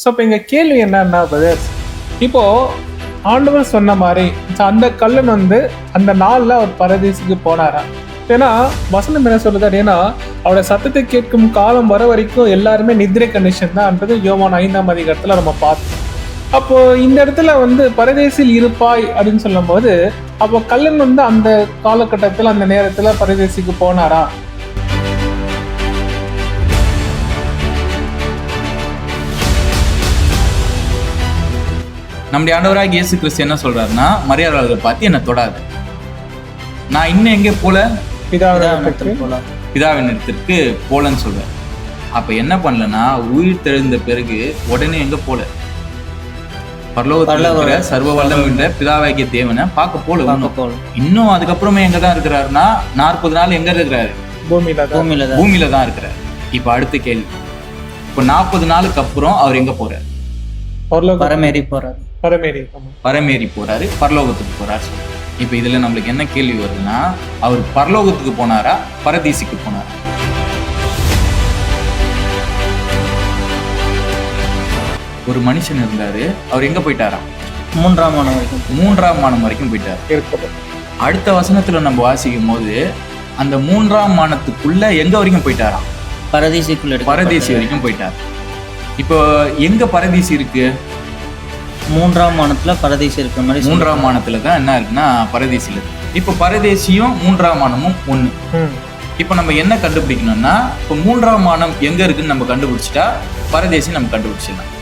So இப்போ எங்க கேள்வி என்னன்னா பிரதர்ஸ், இப்போ ஆண்டவர் சொன்ன மாதிரி அந்த கல்லன் அந்த நாள்ல அவர் பரதேசிக்கு போனாரா? ஏன்னா வசனம் என்ன சொல்லுது அப்படின்னா, அவரோட சத்தத்தை கேட்கும் காலம் வர வரைக்கும் எல்லாருமே நித்திரை கண்டிஷன் தான்ன்றது யோவான் 5ஆம் அதிகாரத்துல நம்ம பார்த்தோம். அப்போ இந்த இடத்துல பரதேசில் இருப்பாய் அப்படின்னு சொல்லும் போது, அப்போ கல்லன் அந்த காலகட்டத்துல அந்த நேரத்துல பரதேசிக்கு போனாரா? நம்முடைய ஆண்டவராக இயேசு கிறிஸ்து என்ன சொல்றாருன்னா, மரியாதைகளை பார்த்து என்ன தொடாது, நான் இன்னும் எங்கே போல, பிதாவின் இடத்திற்கு போலன்னு சொல்றேன். அப்ப என்ன பண்ணலன்னா, உயிர் தெழுந்த பிறகு உடனே எங்க போல, பரலோகத்துல சர்வ வல்லமையுள்ள பிதாவாகிய தேவனை பார்க்க போல. இன்னும் அதுக்கப்புறமே எங்கதான் இருக்கிறாருன்னா, 40 நாள் எங்க இருக்கிறாரு? பூமியில தான் இருக்கிறாரு. இப்ப அடுத்த கேள்வி, இப்ப 40 நாளுக்கு அப்புறம் அவர் எங்க போறாரு? பரமேறி போறாரு, பரலோகத்துக்கு போறாரு. இப்ப இதுல நம்மளுக்கு என்ன கேள்வி வருதுன்னா, அவர் பரலோகத்துக்கு போனாரா, பரதீசிக்கு போனாரா? ஒரு மனுஷன் இருந்தாரு, அவர் எங்க போயிட்டாரா? 3ஆம் வானம் வரைக்கும் போயிட்டாரு. அடுத்த வசனத்துல நம்ம வாசிக்கும் போது, அந்த 3ஆம் வானத்துக்குள்ள எங்க வரைக்கும் போயிட்டாராம்? பரதீசி வரைக்கும் போயிட்டார். இப்போ எங்க பரதீசி இருக்கு? 3ஆம் வானத்துல பரதேசி இருக்க மாதிரி. 3ஆம் வானத்துல தான் என்ன இருக்குன்னா பரதேசில இருக்கு. இப்ப பரதேசியும் 3ஆம் வானமும் ஒண்ணு. இப்ப நம்ம என்ன கண்டுபிடிக்கணும்னா, இப்ப 3ஆம் வானம் எங்க இருக்குன்னு நம்ம கண்டுபிடிச்சிட்டா பரதேசி நம்ம கண்டுபிடிச்சிடலாம்.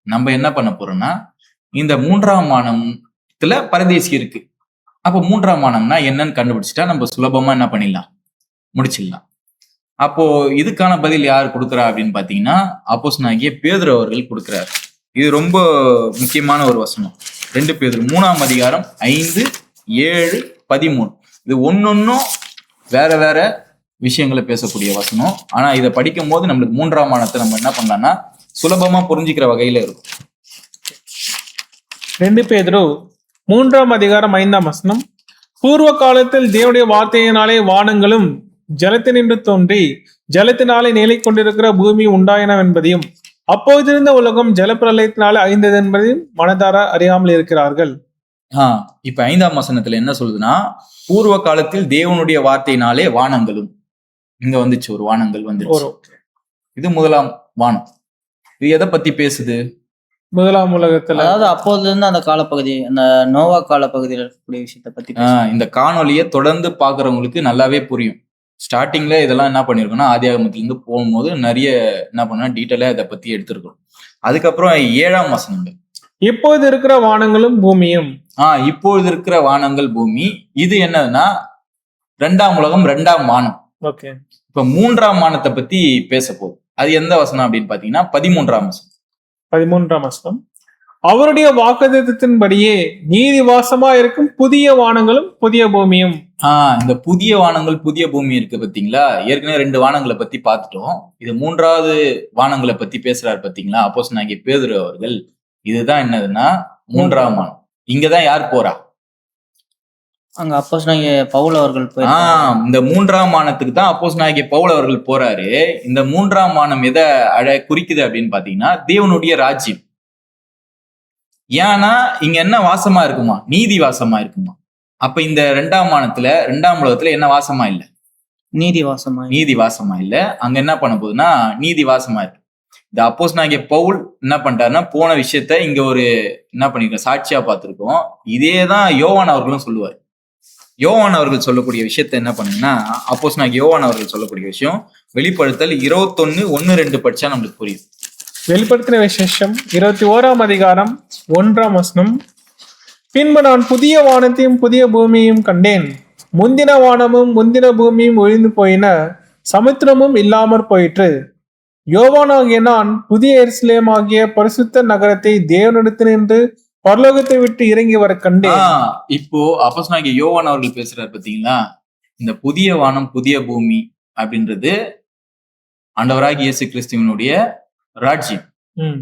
நம்ம என்ன பண்ண போறோம்னா, இந்த 3ஆம் வானத்துல பரதேசி இருக்கு. அப்ப 3ஆம் வானம்னா என்னன்னு கண்டுபிடிச்சிட்டா நம்ம சுலபமா என்ன பண்ணிடலாம், முடிச்சிடலாம். அப்போ இதுக்கான பதில் யார் கொடுக்குறா அப்படின்னு பாத்தீங்கன்னா, அப்போஸ்தலனாகிய பேதுரு அவர்கள் கொடுக்குறாரு. இது ரொம்ப முக்கியமான ஒரு வசனம். 2 பேதுரு 3ஆம் அதிகாரம் 5, 7, 13. இது ஒன்னொன்னும் வேற வேற விஷயங்களை பேசக்கூடிய வசனம். ஆனா இதை படிக்கும் போது நம்மளுக்கு 3ஆம் வானத்தை நம்ம என்ன பண்ணலாம்னா சுலபமா புரிஞ்சுக்கிற வகையில இருக்கும். 2 பேதுரு 3ஆம் அதிகாரம் 5ஆம் வசனம், பூர்வ காலத்தில் தேவனுடைய வார்த்தையினாலே வானங்களும் ஜலத்தினின்று தோன்றி ஜலத்தினாலே நிலை கொண்டிருக்கிற பூமி உண்டாயினவென்பதையும் அப்போதிருந்த உலகம் ஜலப்பிரளயத்தினாலே அழிந்தது என்பதையும் மனதார அறியாமல் இருக்கிறார்கள். இப்ப 5ஆம் வசனத்துல என்ன சொல்லுதுன்னா, பூர்வ காலத்தில் தேவனுடைய வார்த்தையினாலே வானங்களும், இங்க வந்துச்சு ஒரு வானங்கள் வந்துச்சு. இது முதலாம் வானம். இது எதை பத்தி பேசுது? முதலாம் உலகத்துல, அதாவது அப்போதுல இருந்து அந்த காலப்பகுதி, அந்த நோவா காலப்பகுதியில் இருக்கக்கூடிய விஷயத்த பத்தி. இந்த காணொலியை தொடர்ந்து பாக்குறவங்களுக்கு நல்லாவே புரியும். ஸ்டார்டிங்ல இதெல்லாம் என்ன பண்ணிருக்கோம்னா, ஆதியாகமத்துல இருந்து போகும்போது நிறைய என்ன பண்ணா டீட்டெயிலா இதை பத்தி எடுத்திருக்கோம். அதுக்கப்புறம் 7ஆம் வசனங்கள், இப்போது இருக்கிற வானங்களும் பூமியும். இப்பொழுது இருக்கிற வானங்கள் பூமி. இது என்னதுன்னா 2ஆம் உலகம், 2ஆம் வானம். ஓகே. இப்ப 3ஆம் வானத்தை பத்தி பேச போகுது. அது எந்த வசனம் அப்படின்னு பாத்தீங்கன்னா 13ஆம் வசனம். 13ஆம் வசனம், அவருடைய வாக்குத்தத்தத்தின்படியே நீதி வாசமா இருக்கும் புதிய வானங்களும் புதிய பூமியும். இந்த புதிய வானங்கள் புதிய பூமி இருக்கு பாத்தீங்களா? ஏற்கனவே 2 வானங்களை பத்தி பார்த்துட்டோம். இது 3ஆவது வானங்களை பத்தி பேசுறாரு பாத்தீங்களா அப்போஸ்தலனாகிய பேதுரு அவர்கள். இதுதான் என்னதுன்னா 3ஆம் வானம். இங்கதான் யார் போறா? அங்க அப்போஸ்தலனாகிய பவுல் அவர்கள் போய் இந்த 3ஆம் வானத்துக்கு தான் அப்போஸ்தலனாகிய பவுல் அவர்கள் போறாரு. இந்த 3ஆம் வானம் எதை குறிக்குது அப்படின்னு பாத்தீங்கன்னா தேவனுடைய ராஜ்யம். ஏன்னா இங்க என்ன வாசமா இருக்குமா? நீதி வாசமா இருக்குமா? அப்ப இந்த 2ஆம் வானத்துல 2ஆம் உலகத்துல என்ன வாசமா இல்ல? நீதி வாசமா இல்ல. அங்க என்ன பண்ண போகுதுன்னா நீதி வாசமா இருக்கு. இந்த அப்போஸ்தலனாகிய பவுல் என்ன பண்ணிட்டாருன்னா போன விஷயத்த இங்க ஒரு என்ன பண்ணிருக்கோம், சாட்சியா பார்த்திருக்கோம். இதேதான் யோவான் அவர்களும் சொல்லுவார். யோவான் அவர்கள் சொல்லக்கூடிய விஷயத்த என்ன பண்ணுங்கன்னா, அப்போஸ்தலனாகிய யோவான் அவர்கள் சொல்லக்கூடிய விஷயம் வெளிப்படுத்தல் 21:1-2 படிச்சா நம்மளுக்கு புரியும். வெளிப்படுத்தின விசேஷம் 21ஆம் அதிகாரம் 1ஆம் வசனம், பின்பு நான் புதிய வானத்தையும் புதிய பூமியையும் கண்டேன். முந்தின வானமும் முந்தின பூமியும் ஒழிந்து போயின, சமுத்திரமும் இல்லாமற் போயிற்று. யோவானாகிய நான் புதிய எருசலேம் ஆகிய பரிசுத்த நகரத்தை தேவனிடத்தினின்று பரலோகத்தை விட்டு இறங்கி வர கண்டேன். இப்போ அப்போஸ்தலனாகிய யோவான் அவர்கள் பேசுறாரு பாத்தீங்களா? இந்த புதிய வானம் புதிய பூமி அப்படின்றது ஆண்டவராகிய இயேசு கிறிஸ்துவினுடைய ராஜ்யம். ம்.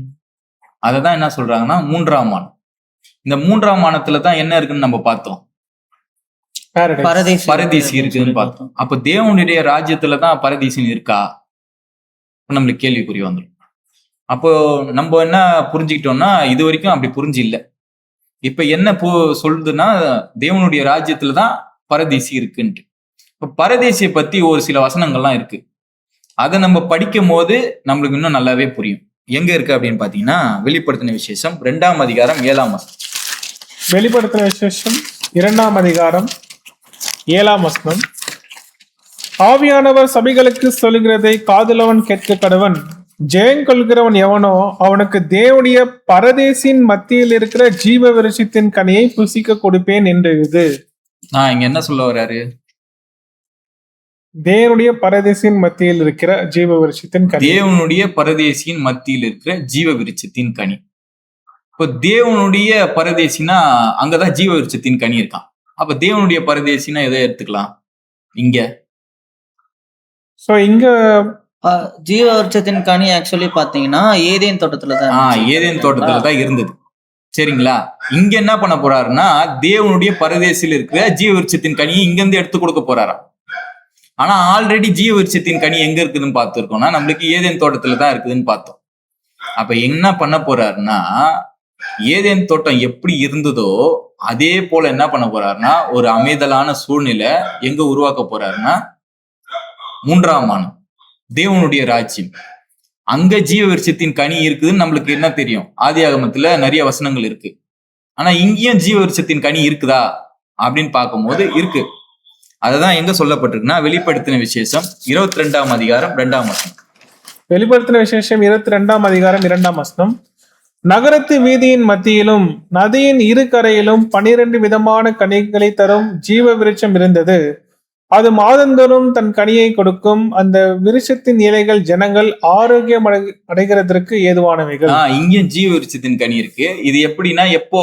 அததான் என்ன சொல்றாங்கன்னா மூன்றாம் வானம். இந்த மூன்றாம் வானத்துல தான் என்ன இருக்குன்னு நம்ம பார்த்தோம், Paradise. பரதீசி இருக்குன்னு பார்த்தோம். அப்ப தேவனுடைய ராஜ்யத்துலதான் பரதீசன் இருக்கா, நம்மளுக்கு கேள்விக்குறி வந்துடும். அப்போ நம்ம என்ன புரிஞ்சுக்கிட்டோம்னா, இது வரைக்கும் அப்படி புரிஞ்சு இல்லை. இப்ப என்ன சொல்லுதுன்னா, தேவனுடைய ராஜ்யத்துலதான் பரதீசி இருக்குன்ட்டு. இப்ப பரதேசியை பத்தி ஒரு சில வசனங்கள்லாம் இருக்கு. அதை நம்ம படிக்கும் போது நம்மளுக்கு இன்னும் நல்லாவே புரியும். எங்க இருக்கு அப்படின்னு பாத்தீங்கன்னா, வெளிப்படுத்தின விசேஷம் 2ஆம் அதிகாரம் 7ஆம் வசனம். வெளிப்படுத்தின விசேஷம் 2ஆம் அதிகாரம் 7ஆம் வசனம். ஆவியானவர் சபைகளுக்கு சொல்லுகிறதை காதுலவன் கேட்க கடவன். ஜெயங்கொள்கிறவன் எவனோ அவனுக்கு தேவனுடைய பரதேசின் மத்தியில் இருக்கிற ஜீவ விருட்சத்தின் கனியை புசிக்க கொடுப்பேன் என்று இது. நான் இங்க என்ன சொல்ல வர்றாரு, தேவனுடைய பரதேசின் மத்தியில் இருக்கிற ஜீவ விருட்சத்தின் கனி. தேவனுடைய பரதேசியின் மத்தியில் இருக்கிற ஜீவ விருட்சத்தின் கனி. இப்போ தேவனுடைய பரதேசினா அங்கதான் ஜீவ விருட்சத்தின் கனி இருக்கான். அப்ப தேவனுடைய பரதேசினா எதை எடுத்துக்கலாம் இங்க? சோ இங்க ஜீவ விருட்சத்தின் கனி ஆக்சுவலி பாத்தீங்கன்னா ஏதேன் தோட்டத்துல தான் ஏதேன் தோட்டத்துல தான் இருந்தது. சரிங்களா? இங்க என்ன பண்ண போறாருன்னா, தேவனுடைய பரதேசியில் இருக்கிற ஜீவ விருட்சத்தின் கனியை இங்க இருந்து எடுத்து கொடுக்க போறாராம். ஆனா ஆல்ரெடி ஜீவ விருட்சத்தின் கனி எங்க இருக்குதுன்னு பார்த்திருக்கோம்னா, நம்மளுக்கு ஏதேன் தோட்டத்துல தான் இருக்குதுன்னு பார்த்தோம். அப்ப என்ன பண்ண போறாருன்னா, ஏதேன் தோட்டம் எப்படி இருந்ததோ அதே போல என்ன பண்ண போறாருன்னா, ஒரு அமைதலான சூழ்நிலை எங்க உருவாக்க போறாருன்னா, மூன்றாம் வானம் தேவனுடைய ராஜ்யம். அங்க ஜீவ விருட்சத்தின் கனி இருக்குதுன்னு நம்மளுக்கு என்ன தெரியும், ஆதியாகமத்துல நிறைய வசனங்கள் இருக்கு. ஆனா இங்கேயும் ஜீவ விருட்சத்தின் கனி இருக்குதா அப்படின்னு பார்க்கும்போது இருக்கு. அததான் எங்க சொல்லப்பட்டிருக்குன்னா, வெளிப்படுத்தின விசேஷம் 22ஆம் அதிகாரம் 2ஆம் வசனம். வெளிப்படுத்தின விசேஷம் 22ஆம் அதிகாரம் 2ஆம் வசனம். நகரத்து வீதியின் மத்தியிலும் நதியின் இரு கரையிலும் 12 விதமான கனிகளை தரும் ஜீவ விருட்சம் இருந்தது. அது மாதந்தோறும் தன் கனியை கொடுக்கும். அந்த விருட்சத்தின் இலைகள் ஜனங்கள் ஆரோக்கியம் அடைகிறதற்கு ஏதுவானவைகள். இங்கேயும் ஜீவ விருட்சத்தின் கனி இருக்கு. இது எப்படின்னா, எப்போ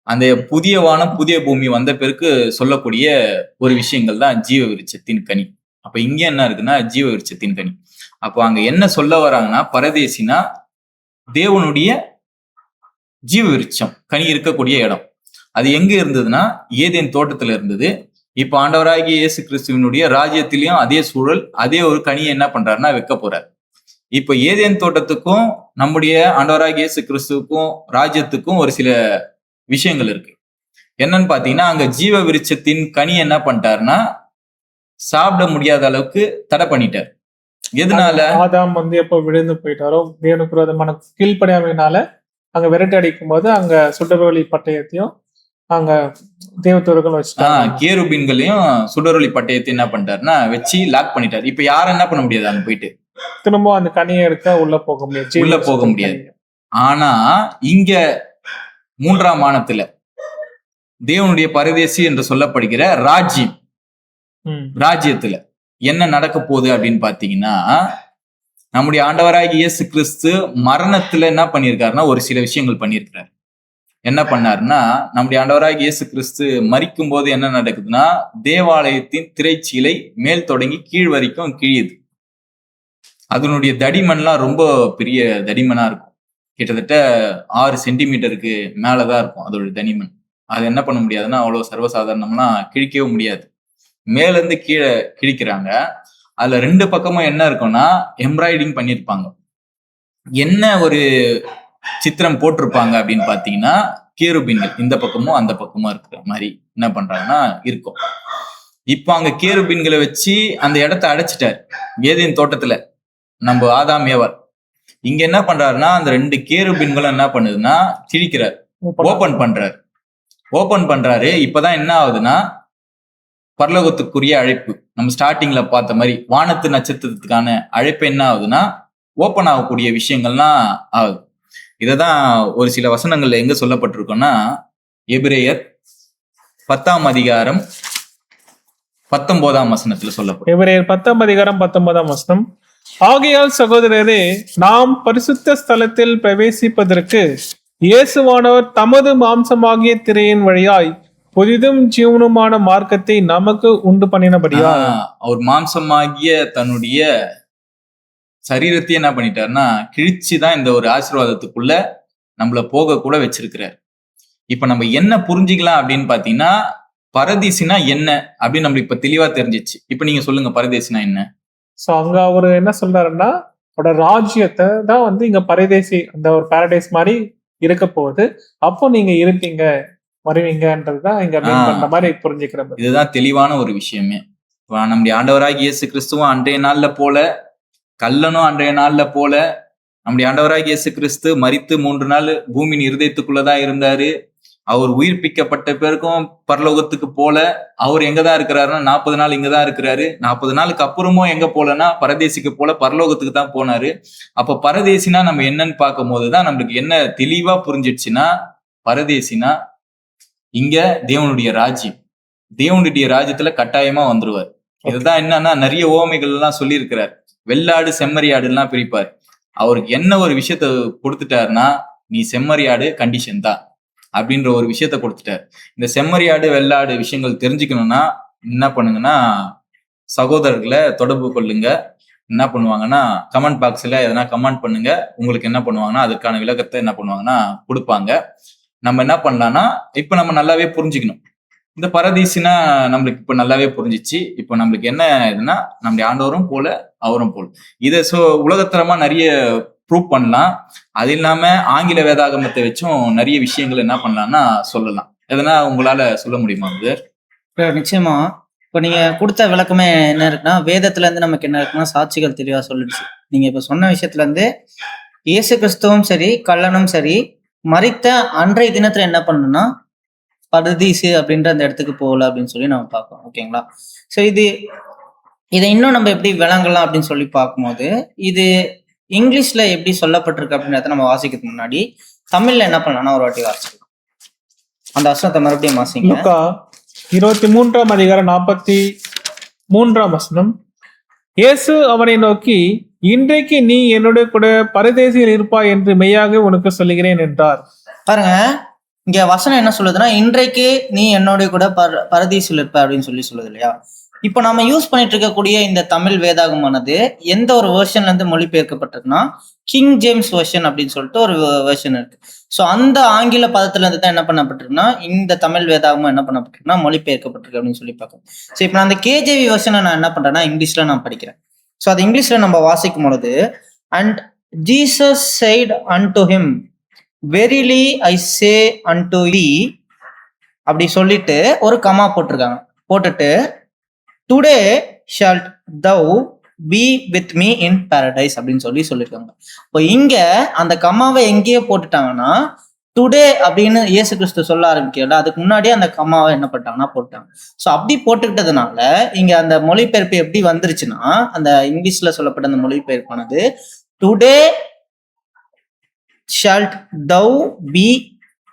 அந்த புதிய வானம் புதிய பூமி வந்த பிறகு சொல்லக்கூடிய ஒரு விஷயங்கள் தான் ஜீவ விருட்சத்தின் கனி. அப்ப இங்க என்ன இருக்குன்னா, ஜீவ விருட்சத்தின் கனி. அப்போ அங்க என்ன சொல்ல வராங்கன்னா, பரதேசினா தேவனுடைய ஜீவ விருட்சம் கனி இருக்கக்கூடிய இடம். அது எங்க இருந்ததுன்னா, ஏதேன் தோட்டத்துல இருந்தது. இப்ப ஆண்டவராகிய இயேசு கிறிஸ்துவினுடைய ராஜ்யத்திலையும் அதே சூழல், அதே ஒரு கனியை என்ன பண்றாருன்னா வைக்க போறார். இப்ப ஏதேன் தோட்டத்துக்கும் நம்முடைய ஆண்டவராகிய இயேசு கிறிஸ்துவுக்கும் ராஜ்யத்துக்கும் ஒரு சில விஷயங்கள் இருக்கு. என்னன்னு பாத்தீங்கன்னா, அங்க ஜீவ விருட்சத்தின் கனி என்ன பண்ணிட்டாருன்னா சாப்பிட முடியாத அளவுக்கு தடை பண்ணிட்டார். எதனால? ஆதாம் எப்ப விழுந்து போயிட்டாரோ தேவனுக்கு விரோதமான கீழ்ப்படியாமையினால அங்க விரட்டி அடிக்கும் போது அங்க சுடரொளி பட்டயத்தையும் அங்க தேவதூதர்கள் வச்சுட்டாங்க. கேருபீன்களையும் சுடரொளி பட்டயத்தையும் என்ன பண்ணிட்டாருன்னா வச்சு லாக் பண்ணிட்டாரு. இப்ப யாரும் என்ன பண்ண முடியாது, அங்க போயிட்டு திரும்ப அந்த கனியை எடுக்க உள்ள போக முடியாது, உள்ள போக முடியாது. ஆனா இங்க மூன்றாம் வானத்துல தேவனுடைய பரதேசி என்று சொல்லப்படுகிற ராஜ்யத்துல என்ன நடக்க போகுது அப்படின்னு பாத்தீங்கன்னா, நம்முடைய ஆண்டவராகிய இயேசு கிறிஸ்து மரணத்துல என்ன பண்ணியிருக்காருன்னா ஒரு சில விஷயங்கள் பண்ணியிருக்கிறார். என்ன பண்ணாருன்னா, நம்முடைய ஆண்டவராகிய இயேசு கிறிஸ்து மரிக்கும் போது என்ன நடக்குதுன்னா, தேவாலயத்தின் திரைச்சீலை மேல் தொடங்கி கீழ் வரைக்கும் கிழியுது. அதனுடைய தடிமன்லாம் ரொம்ப பெரிய தடிமனா இருக்கும். கிட்டத்தட்ட 6 சென்டிமீட்டருக்கு மேலதான் இருக்கும் அதோட தடிமன். அது என்ன பண்ண முடியாதுன்னா, அவ்வளவு சர்வசாதாரணம்லாம் கிழிக்கவே முடியாது. மேல இருந்து கீழே கிழிக்கிறாங்க. அதுல 2 பக்கமும் என்ன இருக்கும்னா எம்ப்ராய்டிங் பண்ணிருப்பாங்க. என்ன ஒரு சித்திரம் போட்டிருப்பாங்க அப்படின்னு பாத்தீங்கன்னா, கேருபீன்கள் இந்த பக்கமும் அந்த பக்கமும் இருக்கிற மாதிரி என்ன பண்றாங்கன்னா இருக்கும். இப்ப அங்க கேருபீன்களை வச்சு அந்த இடத்த அடைச்சிட்டார் ஏதேன் தோட்டத்துல நம்ம ஆதாம் ஏவாள். இங்க என்ன பண்றாருன்னா, அந்த 2 கேருபீன்களும் என்ன பண்ணுதுன்னா கிழிக்கிறார், ஓபன் பண்றாரு. இப்பதான் என்ன ஆகுதுன்னா, பரலோகத்துக்குரிய அழைப்பு நம்ம ஸ்டார்டிங்ல பார்த்த மாதிரி வானத்து நட்சத்திரத்துக்கான அழைப்பு என்ன ஆகுதுன்னா ஓப்பன் ஆகக்கூடிய விஷயங்கள்லாம் ஆகுது. இததான் ஒரு சில வசனங்கள்ல எங்க சொல்லப்பட்டிருக்கோம்னா, எபிரேயர் 10ஆம் அதிகாரம் 19ஆம் வசனத்துல சொல்லப்படும். எபிரேயர் 10ஆம் அதிகாரம் 19ஆம் வசனம். ஆகையால் சகோதரரே, நாம் பரிசுத்த ஸ்தலத்தில் பிரவேசிப்பதற்கு இயேசுவானவர் தமது மாம்சமாகிய திரையின் வழியாய் புதிதும் ஜீவனுமான மார்க்கத்தை நமக்கு உண்டு பண்ணினபடியா. அவர் மாம்சமாகிய தன்னுடைய சரீரத்தையே என்ன பண்ணிட்டாருன்னா கிழிச்சுதான் இந்த ஒரு ஆசீர்வாதத்துக்குள்ள நம்மள போக கூட வச்சிருக்கிறார். இப்ப நம்ம என்ன புரிஞ்சுக்கலாம் அப்படின்னு பாத்தீங்கன்னா, பரதீசினா என்ன அப்படின்னு நம்மளுக்கு இப்ப தெளிவா தெரிஞ்சிச்சு. இப்ப நீங்க சொல்லுங்க, பரதேசினா என்ன? சோ அங்க அவரு என்ன சொல்றாருன்னா, அவரோட ராஜ்யத்தை தான் வந்து இங்க பரதேசி, அந்த ஒரு பாரடைஸ் மாதிரி இருக்க போகுது. அப்போ நீங்க இருப்பீங்க, வருவீங்கன்றதுதான் இங்க மீன் பண்ற மாதிரி புரிஞ்சுக்கிறது. இதுதான் தெளிவான ஒரு விஷயமே. நம்முடைய ஆண்டவராகிய இயேசு கிறிஸ்துவும் அன்றைய நாள்ல போல, கல்லனும் அன்றைய நாள்ல போல, நம்முடைய ஆண்டவராகிய இயேசு கிறிஸ்து மரித்து 3 நாள் பூமியின் இருதயத்துக்குள்ளதான் இருந்தாரு. அவர் உயிர்ப்பிக்கப்பட்ட பிறகும் பரலோகத்துக்கு போல. அவர் எங்கதான் இருக்கிறாருன்னா 40 நாள் இங்கதான் இருக்கிறாரு. 40 நாளுக்கு அப்புறமும் எங்க போலன்னா பரதேசிக்கு போல பரலோகத்துக்கு தான் போனாரு. அப்ப பரதேசினா நம்ம என்னன்னு பார்க்கும் போதுதான் நம்மளுக்கு என்ன தெளிவா புரிஞ்சிடுச்சுன்னா, பரதேசினா இங்க தேவனுடைய ராஜ்யம், தேவனுடைய ராஜ்யத்துல கட்டாயமா வந்துருவார். இதுதான் என்னன்னா நிறைய ஓமைகள் எல்லாம் சொல்லி இருக்கிறார். வெள்ளாடு செம்மறியாடு எல்லாம் பிரிப்பார். அவருக்கு என்ன ஒரு விஷயத்த கொடுத்துட்டாருன்னா, நீ செம்மறியாடு கண்டிஷன் தான் அப்படின்ற ஒரு விஷயத்த கொடுத்துட்டாரு. இந்த செம்மறியாடு வெள்ளாடு விஷயங்கள் தெரிஞ்சுக்கணும்னா என்ன பண்ணுங்கன்னா, சகோதரர்களை தொடர்பு கொள்ளுங்க. என்ன பண்ணுவாங்கன்னா, கமெண்ட் பாக்ஸ்ல எதனா கமெண்ட் பண்ணுங்க. உங்களுக்கு என்ன பண்ணுவாங்கன்னா அதுக்கான விளக்கத்தை என்ன பண்ணுவாங்கன்னா கொடுப்பாங்க. நம்ம என்ன பண்ணலாம்னா, இப்ப நம்ம நல்லாவே புரிஞ்சுக்கணும். இந்த பரதீசினா நம்மளுக்கு இப்ப நல்லாவே புரிஞ்சிச்சு. இப்ப நம்மளுக்கு என்ன இதுன்னா, நம்முடைய ஆண்டவரும் போல அவரும் போல. இதை உலகத்தரமா நிறைய ப்ரூவ் பண்ணலாம். அது இல்லாம ஆங்கில வேதாகமத்தை வச்சும் நிறைய விஷயங்கள் என்ன பண்ணலாம்னா சொல்லலாம். எதனா உங்களால சொல்ல முடியுமா? நிச்சயமா. இப்ப நீங்க கொடுத்த விளக்கமே என்ன இருக்குன்னா, வேதத்துல இருந்து நமக்கு என்ன இருக்குன்னா சாட்சிகள் தெளிவா சொல்லிடுச்சு. நீங்க இப்ப சொன்ன விஷயத்துல இருந்து இயேசு கிறிஸ்துவும் சரி, கல்லனும் சரி, மரித்த அன்றைய தினத்துல என்ன பண்ணணும்னா பரதீசு அப்படின்ற அந்த இடத்துக்கு போகல அப்படின்னு சொல்லி நம்ம பார்க்கணும். ஓகேங்களா? ஸோ இதை இன்னும் நம்ம எப்படி விளங்கலாம் அப்படின்னு சொல்லி பார்க்கும்போது, இது இங்கிலீஷ்ல எப்படி சொல்லப்பட்டிருக்கு அப்படின்றத நம்ம வாசிக்கிறதுக்கு முன்னாடி தமிழ்ல என்ன பண்ணலாம்னா ஒரு வாட்டி வாசிக்கலாம். அந்த வசனத்தை மறுபடியும் வாசிங்க. 23ஆம் அதிகாரம் 43ஆம் வசனம். இயேசு அவனை நோக்கி, இன்றைக்கு நீ என்னுடைய கூட பரதேசியில் இருப்பாய் என்று மெய்யாக உனக்கு சொல்லுகிறேன் என்றார். பாருங்க, இங்க வசனம் என்ன சொல்லுதுன்னா, இன்றைக்கு நீ என்னோட கூட பரதீசில் இருப்ப அப்படின்னு சொல்லி சொல்லுது இல்லையா? இப்போ நம்ம யூஸ் பண்ணிட்டு இருக்கக்கூடிய இந்த தமிழ் வேதாகமானது எந்த ஒரு வெர்ஷன்ல இருந்து மொழிபெயர்க்கப்பட்டிருக்குன்னா, கிங் ஜேம்ஸ் வெர்ஷன் அப்படின்னு சொல்லிட்டு ஒரு வெர்ஷன் இருக்கு. ஸோ அந்த ஆங்கில பதத்துல இருந்து தான் என்ன பண்ணப்பட்டிருக்குன்னா இந்த தமிழ் வேதாகமும் என்ன பண்ணப்பட்டிருக்குன்னா மொழிபெயர்க்கப்பட்டிருக்கு அப்படின்னு சொல்லி பார்க்கணும். ஸோ இப்போ நான் அந்த கேஜேவி வெர்ஷனை நான் என்ன பண்றேன்னா இங்கிலீஷ்ல நான் படிக்கிறேன். ஸோ அது இங்கிலீஷ்ல நம்ம வாசிக்கும் பொழுது, and Jesus said unto him, verily I say and thee அப்படி சொல்லிட்டு ஒரு கமா போட்டிருக்காங்க. போட்டுட்டு today shalt thou be with me in paradise அப்படின்னு சொல்லியிருக்காங்க. இப்போ இங்க அந்த கமாவை எங்கேயே போட்டுட்டாங்கன்னா, டுடே அப்படின்னு இயேசு கிறிஸ்து சொல்ல ஆரம்பிக்கல, அதுக்கு முன்னாடியே அந்த கமாவை என்ன பண்ணிட்டாங்கன்னா போட்டாங்க. ஸோ அப்படி போட்டுக்கிட்டதுனால இங்க அந்த மொழிபெயர்ப்பு எப்படி வந்துருச்சுன்னா, அந்த இங்கிலீஷ்ல சொல்லப்பட்ட அந்த மொழிபெயர்ப்பானது today shalt thou be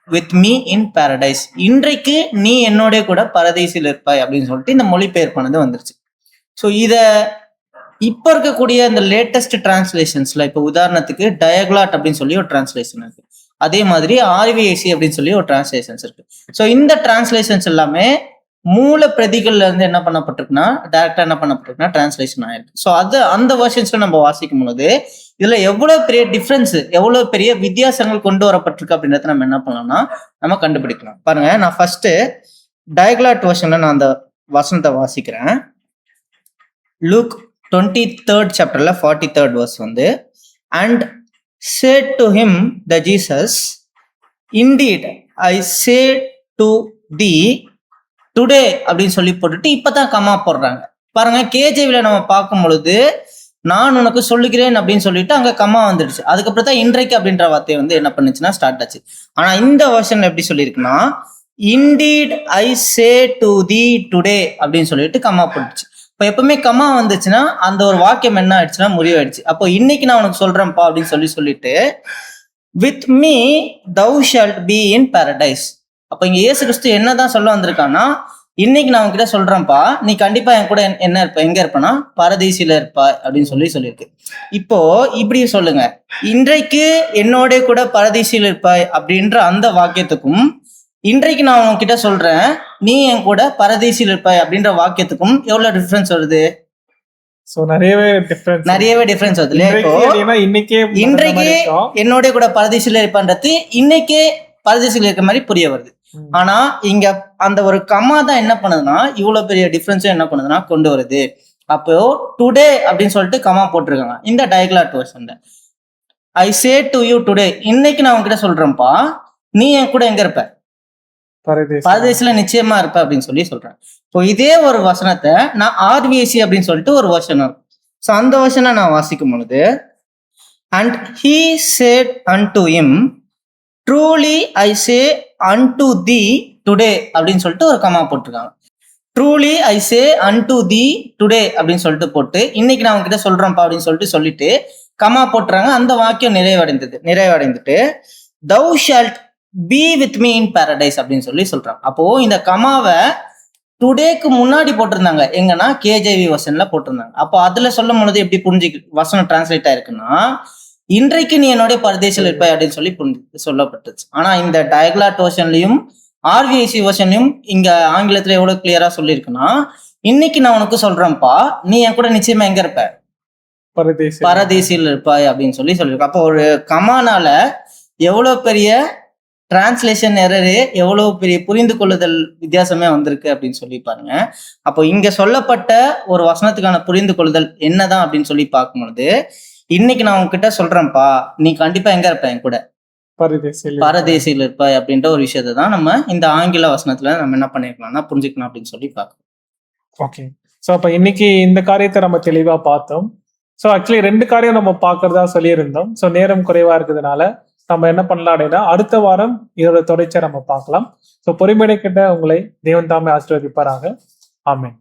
with me in paradise, இன்றைக்கு நீ என்னோட கூட பரதேசில் இருப்பாய் அப்படின்னு சொல்லிட்டு இந்த மொழிபெயர்ப்பானது வந்துருச்சு. ஸோ இத இப்ப இருக்கக்கூடிய இந்த லேட்டஸ்ட் டிரான்ஸ்லேஷன்ஸ்ல, இப்போ உதாரணத்துக்கு டயக்லாட் அப்படின்னு சொல்லி ஒரு டிரான்ஸ்லேஷன் இருக்கு, அதே மாதிரி RVIC அப்படின்னு சொல்லி ஒரு டிரான்ஸ்லேஷன்ஸ் இருக்கு. ஸோ இந்த டிரான்ஸ்லேஷன்ஸ் எல்லாமே மூல பிரதிகள்ல இருந்து என்ன பண்ணப்பட்டிருக்குன்னா டைரக்டா என்ன பண்ணப்பட்டிருக்குன்னா டிரான்ஸ்லேஷன் ஆயிருக்கு. ஸோ அந்த வெர்ஷன்ஸ்ல நம்ம வாசிக்கும் பொழுது இதுல எவ்வளவு பெரிய டிஃபரன்ஸ், எவ்வளவு பெரிய வித்தியாசங்கள் கொண்டு வரப்பட்டிருக்கு அப்படின்றத நம்ம என்ன பண்ணலாம்னா நம்ம கண்டுபிடிக்கலாம். பாருங்க, நான் ஃபர்ஸ்ட் டயக்லாட் வெர்ஷன்ல நான் அந்த வசனத்தை வாசிக்கிறேன். லூக் 23rd சாப்டர்ல 43rd verse வந்து, and said to him the Jesus, indeed I say to thee today அப்படின்னு சொல்லி போட்டுட்டு இப்பதான் கமா போடுறாங்க. பாருங்க, கேஜேவில நம்ம பார்க்கும் பொழுது நான் உனக்கு சொல்லுகிறேன் அப்படின்னு சொல்லிட்டு அங்க கமா வந்துடுச்சு. அதுக்கப்புறம் தான் இன்றைக்கு அப்படின்ற வார்த்தை வந்து என்ன பண்ணுச்சுன்னா ஸ்டார்ட் ஆச்சு. ஆனா இந்த வெர்ஷன்ல எப்படி சொல்லியிருக்குன்னா, indeed I say to thee today அப்படின்னு சொல்லிட்டு கமா போட்டுச்சு. இப்போ எப்பவுமே கமா வந்துச்சுன்னா அந்த ஒரு வாக்கியம் என்ன ஆயிடுச்சுன்னா முடிவாயிடுச்சு. அப்போ இன்னைக்கு நான் உனக்கு சொல்றேன்ப்பா அப்படின்னு சொல்லிட்டு with me thou shalt be in paradise. அப்போ இங்க இயேசு கிறிஸ்து என்னதான் சொல்ல வந்திருக்கான்னா, இன்னைக்கு நான் உங்ககிட்ட சொல்றேன்ப்பா, நீ கண்டிப்பா என் கூட என்ன இருப்ப, எங்க இருப்பனா பரதீசில இருப்பா அப்படின்னு சொல்லியிருக்கு. இப்போ இப்படி சொல்லுங்க, இன்றைக்கு என்னோட கூட பரதீசில இருப்பாய் அப்படின்ற அந்த வாக்கியத்துக்கும் இன்றைக்கு நான் உங்ககிட்ட சொல்றேன் நீ என் கூட பரதேசில் இருப்பாய் அப்படின்ற வாக்கியத்துக்கும் எவ்வளவு டிஃபரன்ஸ் வருது? சோ நிறையவே டிஃபரன்ஸ் வருது இல்லையா? இப்போ இன்றைக்கு என்னோட கூட பரதேசில இருப்பான்றது இன்னைக்கே பரதேசில இருக்க மாதிரி புரிய வருது. ஆனா இங்க அந்த ஒரு கமா தான் என்ன பண்ணுதுன்னா இவ்வளவு பெரிய டிஃபரன்ஸும் என்ன பண்ணுதுன்னா கொண்டு வருது. அப்போ டுடே அப்படின்னு சொல்லிட்டு கமா போட்டிருக்காங்க இந்த டயக்லாட் வெர்ஷன்ல. ஐ சே டு யூ டுடே, இன்னைக்கு நான் உங்ககிட்ட சொல்றேன்ப்பா, நீ என் கூட எங்க இருப்ப? பரதேசில நிச்சயமா இருப்ப அப்படின்னு சொல்லி சொல்றேன். இப்போ இதே ஒரு வசனத்தை நான் ஆர்விஎஸ்சி அப்படின்னு சொல்லிட்டு ஒரு வருஷன் இருக்கும். ஸோ அந்த வருஷனை நான் வாசிக்கும் பொழுது and he said unto him truly I say unto thee today அப்படின்னு சொல்லிட்டு ஒரு கமா போட்டிருக்காங்க. Truly I say unto thee today அப்படின்னு சொல்லிட்டு போட்டு இன்னைக்கு நான் உங்ககிட்ட சொல்றேன்ப்பா அப்படின்னு சொல்லிட்டு கமா போட்டுறாங்க. அந்த வாக்கியம் நிறைவடைந்துட்டு thou shalt be with me in paradise அப்படின்னு சொல்லி சொல்றாங்க. அப்போ இந்த கமாவை டுடேக்கு முன்னாடி போட்டிருந்தாங்க எங்கன்னா கேஜேவி வசன்ல போட்டிருந்தாங்க. அப்போ அதுல சொல்லும் பொழுது எப்படி வசனம் டிரான்ஸ்லேட் ஆயிருக்குன்னா இன்றைக்கு நீ என்னோட பரதேசில் இருப்பாய் அப்படின்னு சொல்லி சொல்லப்பட்டுச்சு. ஆனா இந்த டயக்லாட் வெர்ஷன்லயும் ஆர்விஐசி வெர்ஷன்லயும் இங்க ஆங்கிலத்துல எவ்வளவு கிளியரா சொல்லியிருக்குன்னா இன்னைக்கு நான் உனக்கு சொல்றேன்ப்பா, நீ என் கூட நிச்சயமா எங்க இருப்ப? பரதேசில் இருப்பாய் அப்படின்னு சொல்லி சொல்லியிருக்கோம். அப்போ ஒரு கமானால எவ்வளவு பெரிய டிரான்ஸ்லேஷன் எரரு, எவ்வளவு பெரிய புரிந்து கொள்ளுதல் வித்தியாசமே வந்திருக்கு அப்படின்னு சொல்லி பாருங்க. அப்போ இங்க சொல்லப்பட்ட ஒரு வசனத்துக்கான புரிந்து கொள்ளுதல் என்னதான் அப்படின்னு சொல்லி பார்க்கும்பொழுது இன்னைக்கு நான் உங்ககிட்ட சொல்றேன்ப்பா, நீ கண்டிப்பா எங்க இருப்ப? என் கூட பரதேசியில் இருப்பாய் அப்படின்ற ஒரு விஷயத்தை தான் நம்ம இந்த ஆங்கில வசனத்துல நம்ம என்ன பண்ணிருக்கலாம்னா புரிஞ்சுக்கலாம் அப்படின்னு சொல்லி பார்க்கணும். ஓகே, ஸோ அப்ப இன்னைக்கு இந்த காரியத்தை நம்ம தெளிவா பார்த்தோம். ஸோ ஆக்சுவலி 2 காரியம் நம்ம பார்க்கறதா சொல்லியிருந்தோம். ஸோ நேரம் குறைவா இருக்கிறதுனால நம்ம என்ன பண்ணலாம் அப்படின்னா அடுத்த வாரம் இதோட தொடர்ச்சியை நம்ம பார்க்கலாம். ஸோ பொறுமையை கிட்ட உங்களை தேவன் தாமே ஆசீர்வதிப்பாராக. ஆமென்.